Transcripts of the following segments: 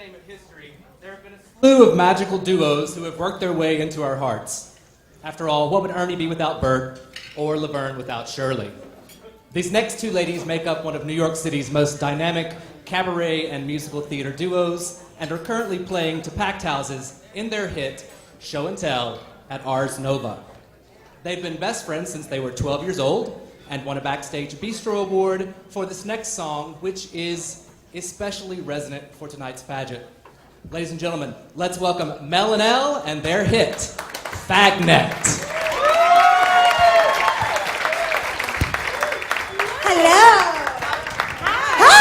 entertainment history, there have been a slew of magical duos who have worked their way into our hearts. After all, what would Ernie be without Bert, or Laverne without Shirley? These next two ladies make up one of New York City's most dynamic cabaret and musical theater duos, and are currently playing to packed houses in their hit, Show and Tell, at Ars Nova. They've been best friends since they were 12 years old, and won a Backstage Bistro Award for this next song, which is especially resonant for tonight's pageant. Ladies and gentlemen, let's welcome Mel and Elle and their hit, Fagnet. Hello. Hi.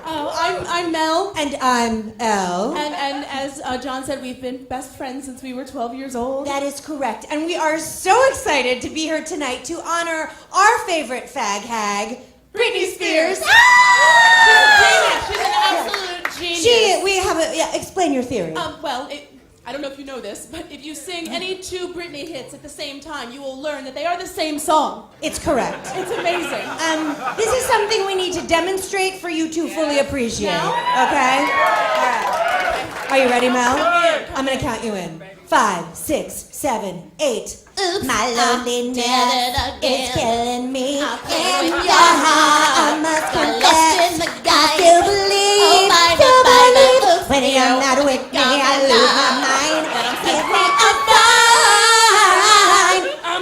Ow! I'm Mel. And I'm Elle. And as John said, we've been best friends since we were 12 years old. That is correct. And we are so excited to be here tonight to honor our favorite fag hag, Britney Spears. She's an absolute genius. Explain your theory. I don't know if you know this, but if you sing any two Britney hits at the same time, you will learn that they are the same song. It's correct. It's amazing. This is something we need to demonstrate for you to fully appreciate. Now? Okay? All right. Are you ready, Mel? I'm going to count you in. 5, 6, 7, 8. Oops, my loneliness is killing me. And your heart, I must confess. I still believe, when you're not with me, I lose my mind. Give me a sign.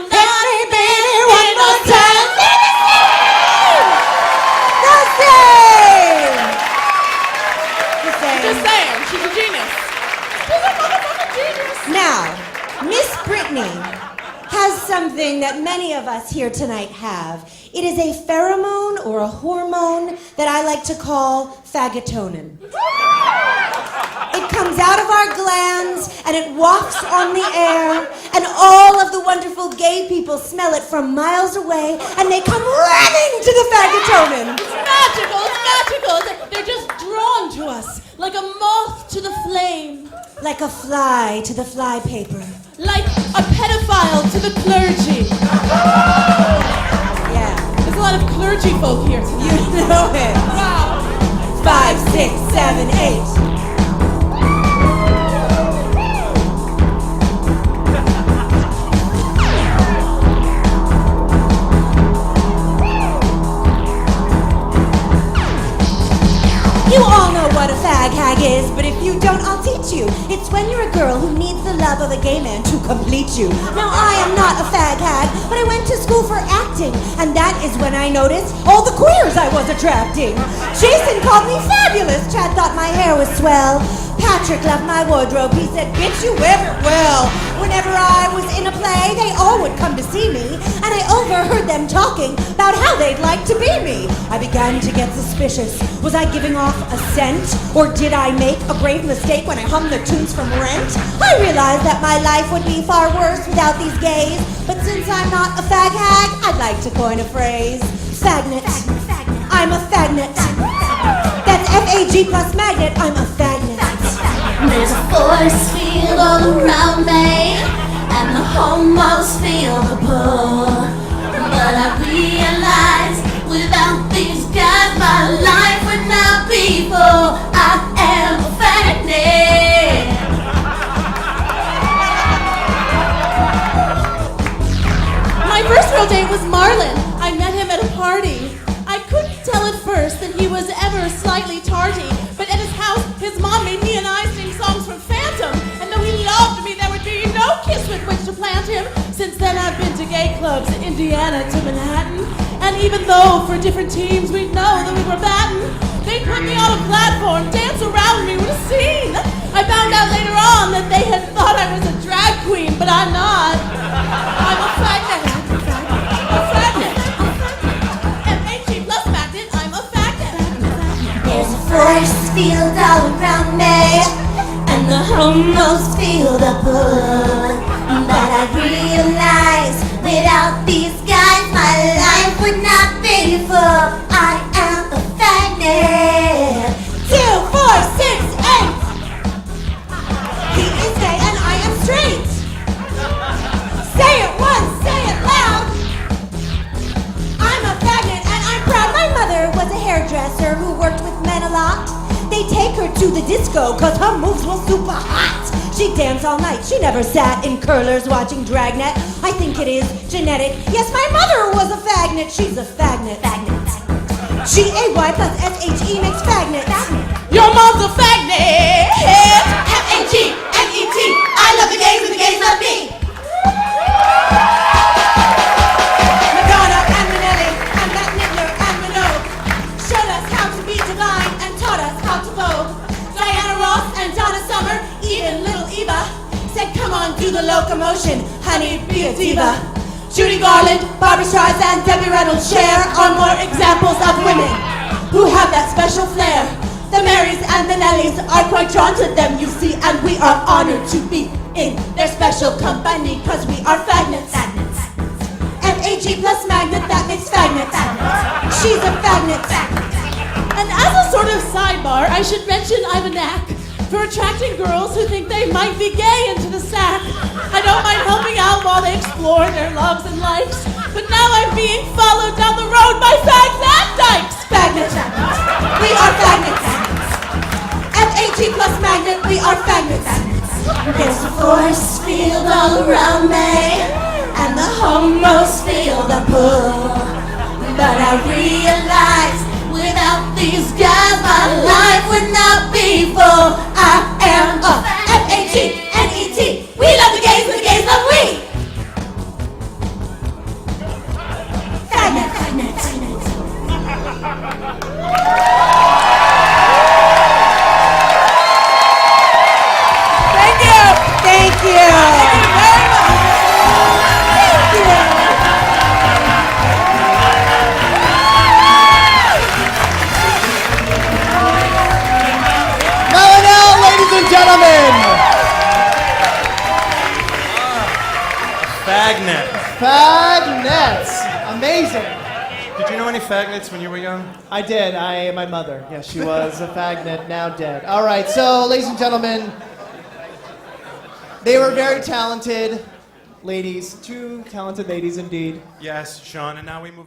Hit me, baby, one more time. Just saying, she's a genius. She's a motherfucking genius. Now, Miss Britney has something that many of us here tonight have. It is a pheromone or a hormone that I like to call fagetonin. It comes out of our glands and it wafts on the air, and all of the wonderful gay people smell it from miles away, and they come running to the fagetonin. It's magical, it's magical. They're just drawn to us, like a moth to the flame. Like a fly to the fly paper. Like a pedophile to the clergy. Yeah. There's a lot of clergy folk here tonight. You know it. Wow. 5, 6, 7, 8. You all know what a fag hag is, but if you don't, I'll teach you. It's when you're a girl who needs the love of a gay man to complete you. Now, I am not a fag hag, but I went to school for acting, and that is when I noticed all the queers I was attracting. Jason called me fabulous. Chad thought my hair was swell. Patrick loved my wardrobe. He said, bitch, you wear it well. Whenever I was in a play, they all would come to see me, and I overheard them talking about how they'd like to be me. I began to get suspicious. Was I giving off a scent? Or did I make a grave mistake when I hummed the tunes from Rent? I realized that my life would be far worse without these gays. But since I'm not a fag hag, I'd like to coin a phrase. Fagnet. I'm a fagnet. That's F-A-G plus magnet. I'm a fagnet. There's a force field all around me, and the homos feel the pull. But I realize without these guys, my life would not be full. I am a fagnet. My first real date was Marlon. I met him at a party. I couldn't tell at first that he was ever slightly tardy, but at his house, his mom made he and I sing songs from Phantom, and though he loved me, there would be no kiss with which to plant him. Since then, I've been to gay clubs, Indiana to Manhattan, and even though for different teams we'd know that we were batting, they put me on a platform, dance around me with a scene. I found out later on that they had thought I was a drag queen, but I'm not. I'm a fagnet. A fagnet. F-A-G plus magnet, I'm a fagnet. There's a force field all around me, and the homos feel the pull. But I realize without these guys, my life would not be full. I am a fagnet. 2, 4, 6, 8. He is gay and I am straight. Say it once, say it loud. I'm a fagnet and I'm proud. My mother was a hairdresser. dancer who worked with men a lot. They take her to the disco cause her moves were super hot. She danced all night, she never sat in curlers watching Dragnet. I think it is genetic. Yes, my mother was a fagnet, she's a fagnet. G-A-Y plus S-H-E makes fagnet. Your mom's a fagnet. F-A-G-N-E-T. I love the gays and the gays love me. Madonna and Manelli and Matt Nittler and Minogue showed us how to be divine and taught us how to vogue. Diana Ross and Donna Summer, even Little Eva, said come on, do the locomotion, honey, be a diva. Judy Garland, Barbra Streisand, Debbie Reynolds share are more examples of women who have that special flair. The Marys and the Nellies are quite drawn to them, you see, and we are honored to be in their special company, cause we are fagnets. F-A-G plus magnet, that makes fagnet. She's a fagnet. And as a sort of sidebar, I should mention I have a knack for attracting girls who think they might be gay into the sack. I don't mind helping out while they explore their loves and likes, but now I'm being followed down the road by fags and dykes. Fagnet. We are fagnets. F-A-G plus magnet, we are fagnets. There's a force field all around me, and the homos feel the pull. But I realize without these guys, my life would not be full. I am a F-A-G-N-E-T. We love the gays and the gays love we. Fagnet, fagnet, fagnet. Thank you. Thank you. Thank you very much. Thank you. Now, ladies and gentlemen, Fagnet. Fagnets. Amazing. Did you know any fagnets when you were young? I did. My mother. Yes, she was a fagnet, now dead. All right, so, ladies and gentlemen, they were very talented ladies. Two talented ladies indeed. Yes, Sean, and now we move on.